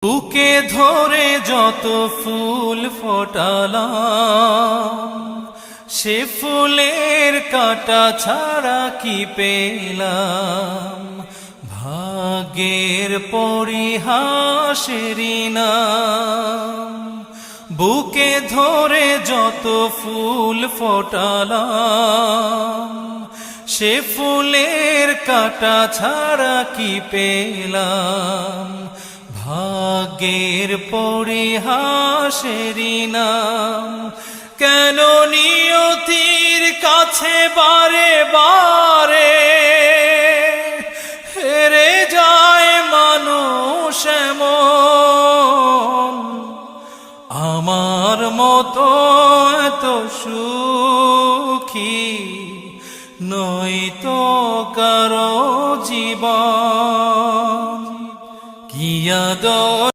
বুকে ধরে যত ফুল ফোটালাম, সে ফুলের কাঁটা ছাড়া কি পেলাম? ভাগ্যের পরিহাসেরই নাম। বুকে ধরে যত ফুল ফোটালাম, সে ফুলের কাঁটা ছাড়া কি পেলাম? ভাগ্যের পরিহাসেরই নাম। কেন নিয়তির কাছে বারে বারে হেরে যায় মানুষ এমন? আমার মতো এত সুখী নয়তো কারো জীবন। কি আদর